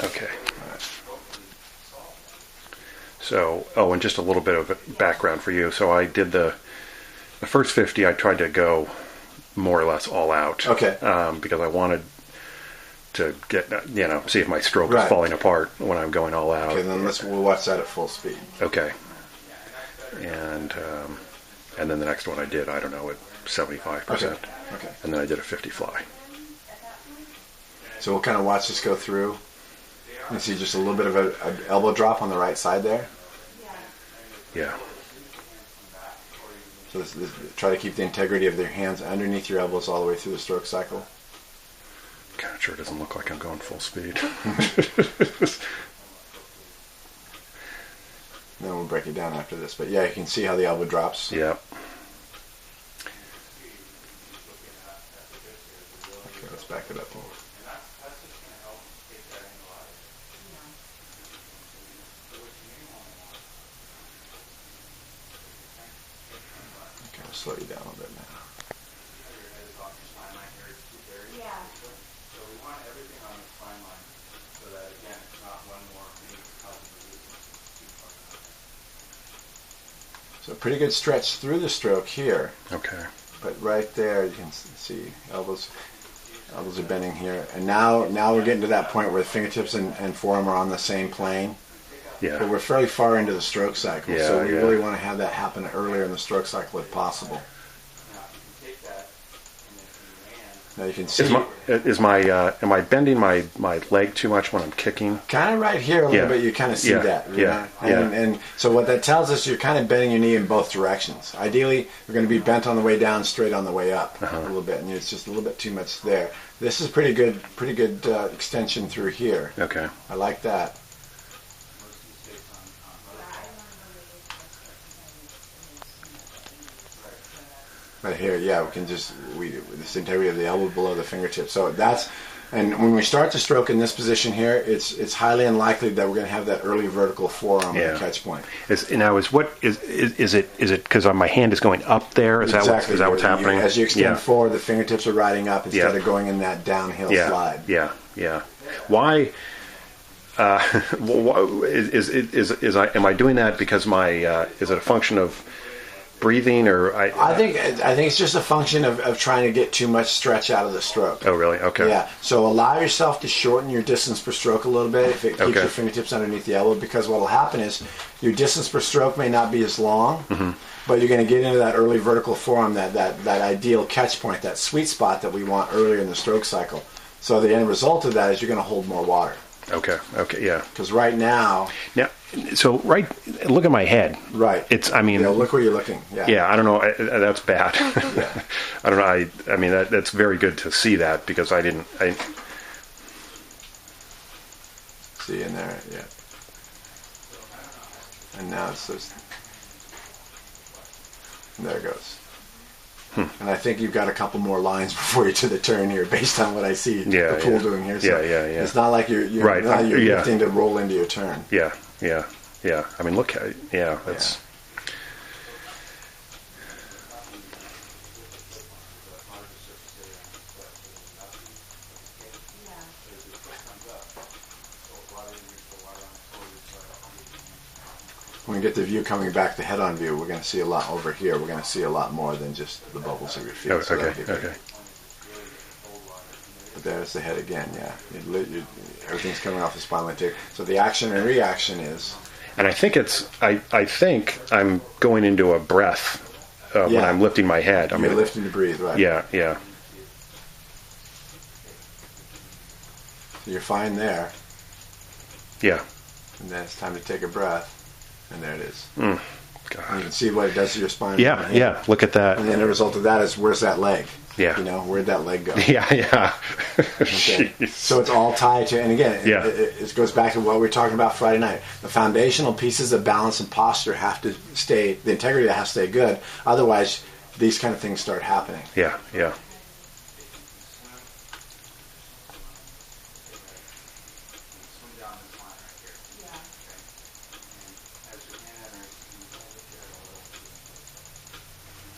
Okay. So, and just a little bit of background for you. So I did the first 50. I tried to go more or less all out. Okay. Because I wanted to get, see if my stroke is falling apart when I'm going all out. Okay, then we'll watch that at full speed. Okay. And then the next one I did, I don't know, at 75%. Okay. And then I did a 50 fly. So we'll kind of watch this go through. You see just a little bit of an elbow drop on the right side there. Yeah. So try to keep the integrity of their hands underneath your elbows all the way through the stroke cycle. God, it sure doesn't look like I'm going full speed. Then we'll break it down after this. But yeah, you can see how the elbow drops. Yeah. Okay, let's back it up a little. Okay, I'll slow you down a little bit now. So pretty good stretch through the stroke here. Okay. But right there, you can see elbows are bending here. And now we're getting to that point where the fingertips and forearm are on the same plane. Yeah. But we're fairly far into the stroke cycle, Yeah, so we really want to have that happen earlier in the stroke cycle if possible. Now you can see. Am I bending my leg too much when I'm kicking? Kind of right here a little bit, you kind of see that. And so what that tells us, you're kind of bending your knee in both directions. Ideally, you're going to be bent on the way down, straight on the way up a little bit, and it's just a little bit too much there. This is pretty good extension through here. Okay. I like that. Right here, yeah, we can just this integrity of the elbow below the fingertip. So and when we start the stroke in this position here, it's highly unlikely that we're going to have that early vertical forearm at the catch point. Is it because my hand is going up there? Is that what's happening? As you extend forward, the fingertips are riding up instead of going in that downhill slide. Yeah. Why? Am I doing that because is it a function of breathing, or I think it's just a function of trying to get too much stretch out of the stroke. Oh, really? Okay. Yeah. So allow yourself to shorten your distance per stroke a little bit if it keeps your fingertips underneath the elbow, because what will happen is your distance per stroke may not be as long, but you're going to get into that early vertical forearm, that ideal catch point, that sweet spot that we want earlier in the stroke cycle. So the end result of that is you're going to hold more water. Okay, yeah. Because right now... look at my head. Right. Look where you're looking. Yeah. Yeah, I don't know. That's bad. Yeah. I don't know. That's very good to see that, because I see in there, yeah. And now it's just... And there it goes. And I think you've got a couple more lines before you're to the turn here, based on what I see the pool doing here. So it's not like you're lifting to roll into your turn. Yeah. I mean, look, that's... When we get the view coming back, the head-on view, we're going to see a lot over here. We're going to see a lot more than just the bubbles of your feet. Okay. But there's the head again, everything's coming off the spinal intake. So the action and reaction is... And I think I think I'm going into a breath when I'm lifting my head. You're lifting to breathe, right? Yeah. So you're fine there. Yeah. And then it's time to take a breath. And there it is. God. And you can see what it does to your spine. Yeah. Look at that. And then the result of that is, where's that leg? Yeah. Where'd that leg go? Yeah. Okay. So it's all tied to, and again, it goes back to what we were talking about Friday night. The foundational pieces of balance and posture have to stay, the integrity has to stay good. Otherwise, these kind of things start happening. Yeah.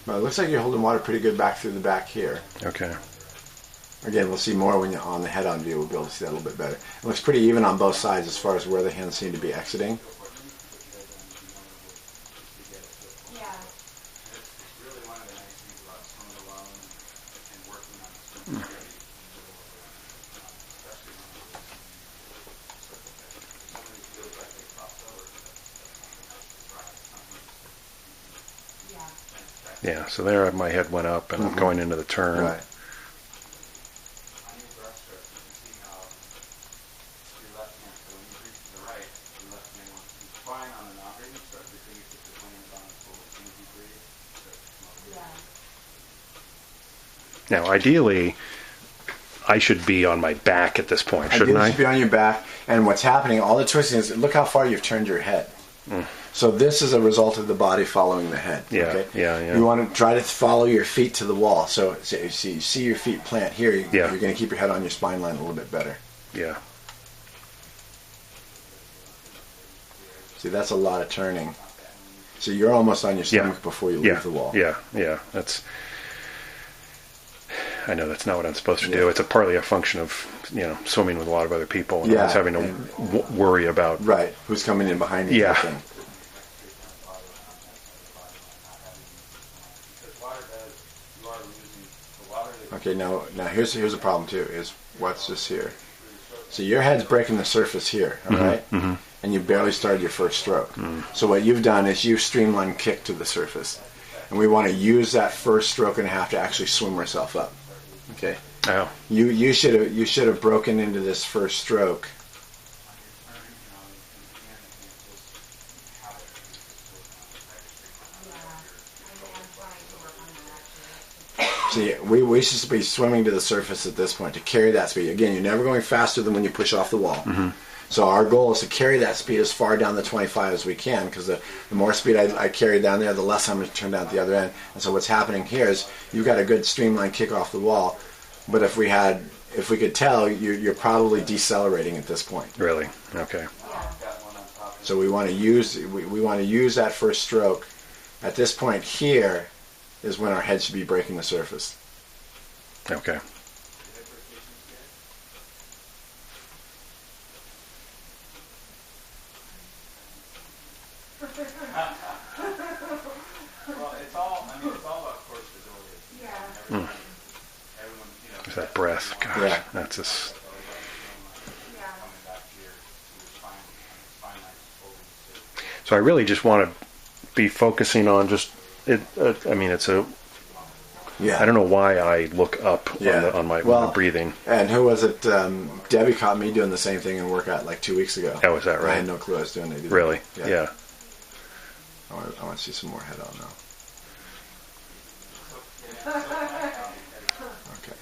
Well, it looks like you're holding water pretty good back through the back here. Okay. Again, we'll see more when you're on the head-on view. We'll be able to see that a little bit better. It looks pretty even on both sides as far as where the hands seem to be exiting. Yeah, so there my head went up and I'm going into the turn. Right. Now, ideally, I should be on my back at this point, shouldn't I? You should be on your back. And what's happening, all the twisting is, look how far you've turned your head. So this is a result of the body following the head. Yeah, okay? yeah. You want to try to follow your feet to the wall. So you see your feet plant here. You're going to keep your head on your spine line a little bit better. Yeah. See, that's a lot of turning. So you're almost on your stomach before you leave the wall. Yeah. I know that's not what I'm supposed to do. It's partly a function of, swimming with a lot of other people and always having to worry about... Right, who's coming in behind you. Yeah. Okay, now here's a problem too, is what's this here? So your head's breaking the surface here, all right? Mm-hmm. And you barely started your first stroke. So what you've done is you've streamline kicked to the surface. And we want to use that first stroke and a half to actually swim ourselves up. Okay. Oh. You should have broken into this first stroke. See, we should be swimming to the surface at this point to carry that speed. Again, you're never going faster than when you push off the wall. Mm-hmm. So our goal is to carry that speed as far down the 25 as we can, because the more speed I carry down there, the less I'm going to turn down at the other end. And so what's happening here is you've got a good streamline kick off the wall, but if we could tell, you're probably decelerating at this point. Really? Okay. So we want to use that first stroke. At this point here is when our head should be breaking the surface. Okay. There's that breath. Gosh, that's just... So I really just want to be focusing on just it. It's a... Yeah. I don't know why I look up on my breathing. And who was it? Debbie caught me doing the same thing in workout like 2 weeks ago. Oh, is that right? I had no clue I was doing it either. Really? Yeah. I want to see some more head on now. Okay.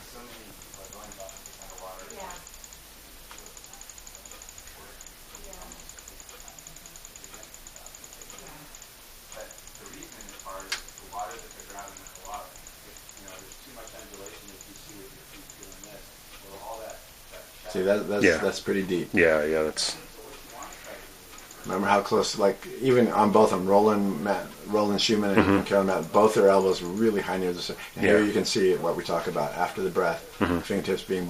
See, that's pretty deep. Yeah, that's... Remember how close, like, even on both of them, Roland Schumann and Carolyn Matt, both their elbows were really high near the surface. And here you can see what we talk about after the breath, fingertips being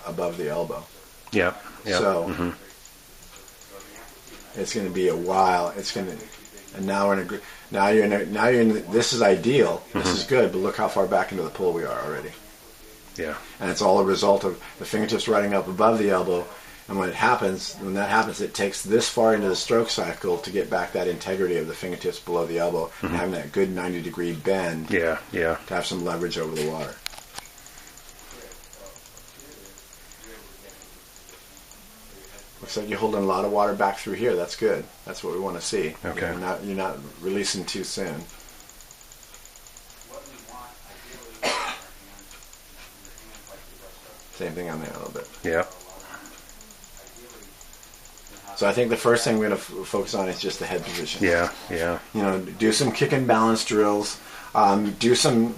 above the elbow. Yeah. So it's going to be a while. And now you're in. This is ideal. This is good. But look how far back into the pool we are already. Yeah. And it's all a result of the fingertips riding up above the elbow. And when that happens, it takes this far into the stroke cycle to get back that integrity of the fingertips below the elbow and having that good 90-degree bend. Yeah. To have some leverage over the water. Looks like you're holding a lot of water back through here. That's good. That's what we want to see. Okay. You're not releasing too soon. Same thing on there a little bit. Yeah. So I think the first thing we're going to focus on is just the head position. Yeah. Do some kick and balance drills. Do some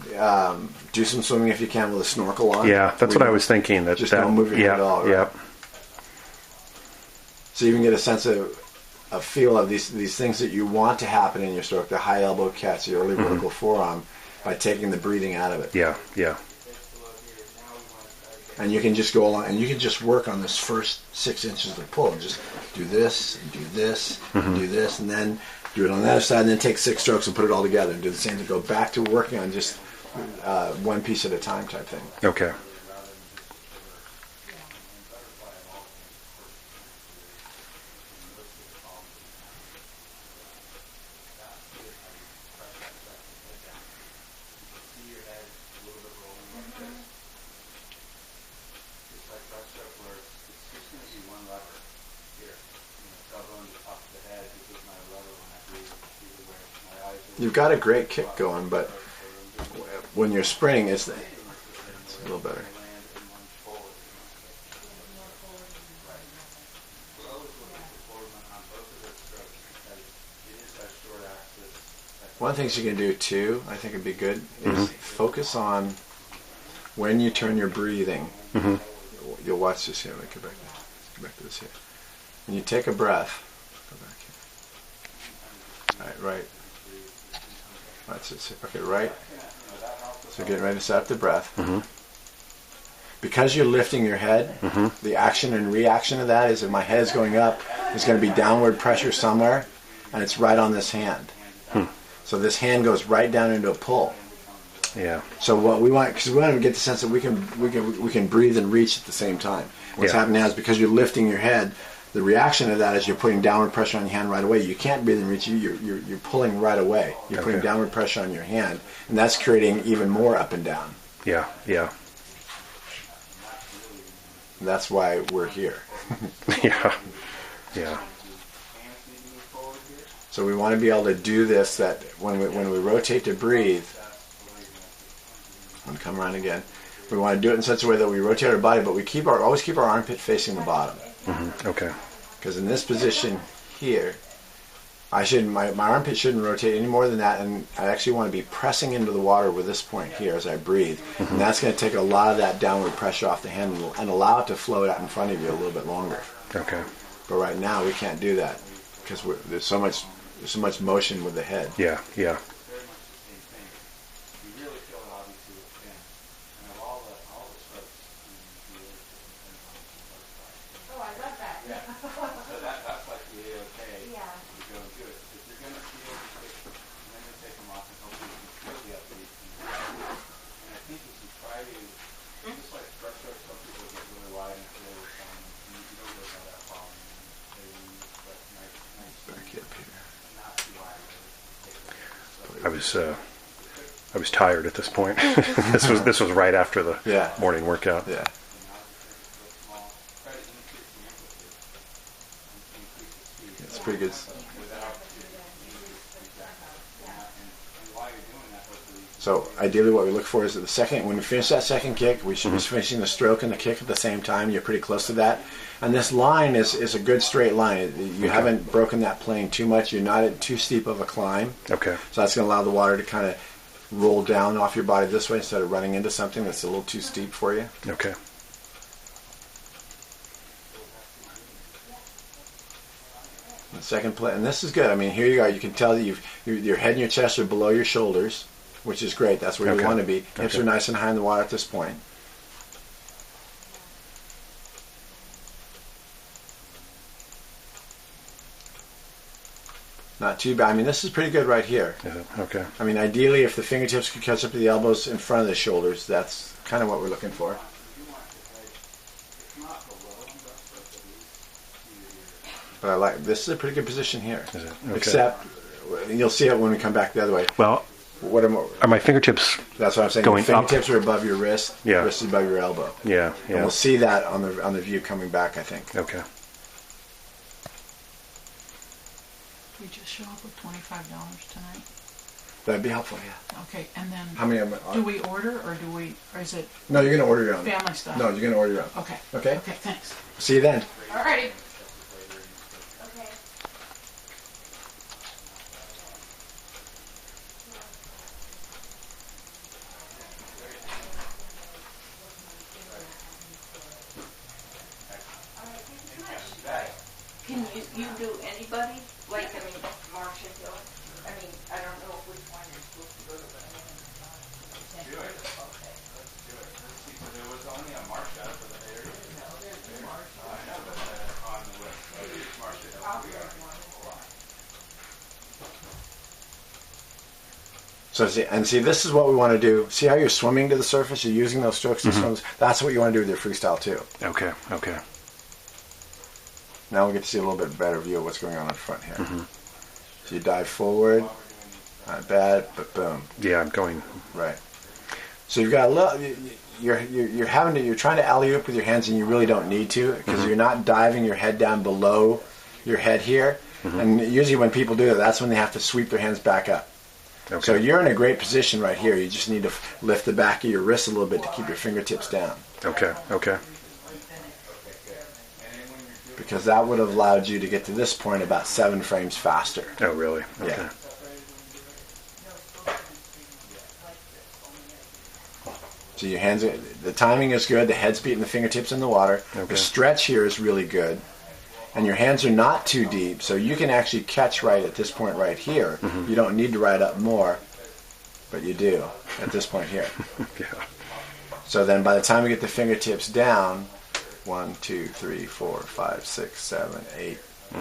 swimming if you can with a snorkel on. Yeah, that's what I was thinking. Don't move your head at all. Right? Yeah. So you can get a sense of a feel of these things that you want to happen in your stroke, the high elbow catch, the early vertical forearm, by taking the breathing out of it. Yeah. And you can just go along, and you can just work on this first 6 inches of the pull. Just do this, and do this, and do this, and then do it on the other side, and then take 6 strokes and put it all together, and do the same to go back to working on just one piece at a time type thing. Okay. You've got a great kick going, but when you're sprinting, it's a little better. One of the things you can do too, I think would be good, is focus on when you turn your breathing. You'll watch this here. Let me go back to this here. When you take a breath, go back here. All right, right. That's it. Okay, right. So getting ready to start the breath. Because you're lifting your head, the action and reaction of that is if my head is going up, there's going to be downward pressure somewhere, and it's right on this hand. So this hand goes right down into a pull. Yeah. So what we want, because we want to get the sense that we can breathe and reach at the same time. What's happening now is because you're lifting your head, the reaction of that is you're putting downward pressure on your hand right away. You can't breathe and reach. You're pulling right away. You're putting downward pressure on your hand, and that's creating even more up and down. Yeah, yeah. And that's why we're here. Yeah, yeah. So we want to be able to do this. That when we rotate to breathe, I'm going to come around again. We want to do it in such a way that we rotate our body, but we always keep our armpit facing the bottom. Okay. Because in this position here, my armpit shouldn't rotate any more than that, and I actually want to be pressing into the water with this point here as I breathe, and that's going to take a lot of that downward pressure off the hand and allow it to float out in front of you a little bit longer. Okay. But right now we can't do that because there's so much motion with the head. Yeah, yeah. I was tired at this point. This was right after the morning workout. Yeah. It's pretty good. So ideally what we look for is that when we finish that second kick, we should be finishing the stroke and the kick at the same time. You're pretty close to that. And this line is a good straight line. You haven't broken that plane too much. You're not at too steep of a climb. Okay. So that's going to allow the water to kind of roll down off your body this way instead of running into something that's a little too steep for you. Okay. The second plane, and this is good. I mean, here you are. You can tell that your head and your chest are below your shoulders, which is great. That's where you want to be. Hips are nice and high in the water at this point. Not too bad. I mean, this is pretty good right here. Okay. I mean, ideally, if the fingertips could catch up to the elbows in front of the shoulders, that's kind of what we're looking for. But I like this is a pretty good position here. Is it? Okay. Except, you'll see it when we come back the other way. Well, are my fingertips? That's what I'm saying. Going the fingertips are above your wrist. Yeah. Wrist is above your elbow. Yeah. Yeah. And we'll see that on the view coming back, I think. Okay. We just show up with $25 tonight. That'd be helpful, yeah. Okay, and then how many? Do we order or is it? No, you're gonna order your own. Family stuff. No, you're gonna order your own. Okay. Okay. Okay. Thanks. See you then. Alrighty. Okay. Can you do anybody? Like, I mean, Marcia Hill? I mean, I don't know which one you're supposed to go to, but I mean, do it. Okay. Let's do it. Let's see. So there was only a Marcia. So see, this is what we want to do. See how you're swimming to the surface? You're using those strokes to swim. That's what you want to do with your freestyle too. Okay. Okay. Now we get to see a little bit better view of what's going on up front here. So you dive forward, not bad, but boom. Yeah, I'm going right. So you've got a little. You're trying to alley-oop with your hands, and you really don't need to because you're not diving your head down below your head here. And usually when people do that, that's when they have to sweep their hands back up. Okay. So you're in a great position right here. You just need to lift the back of your wrist a little bit to keep your fingertips down. Okay. Okay. Because that would have allowed you to get to this point about 7 frames faster. Oh, really? Okay. Yeah. So your hands, the timing is good. The head's beating the fingertips in the water. Okay. The stretch here is really good. And your hands are not too deep, so you can actually catch right at this point right here. You don't need to ride up more, but you do at this point here. Yeah. So then by the time we get the fingertips down, 1, 2, 3, 4, 5, 6, 7, 8,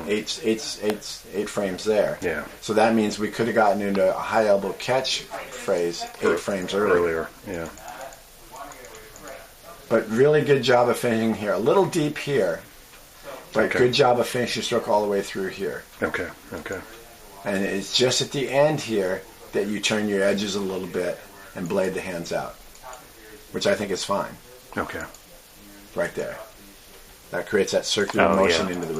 8 frames there. Yeah. So that means we could have gotten into a high elbow catch phrase 8 frames earlier. Yeah. But really good job of finishing here. A little deep here. But good job of finishing your stroke all the way through here. Okay, okay. And it's just at the end here that you turn your edges a little bit and blade the hands out, which I think is fine. Okay. Right there. That creates that circular motion into the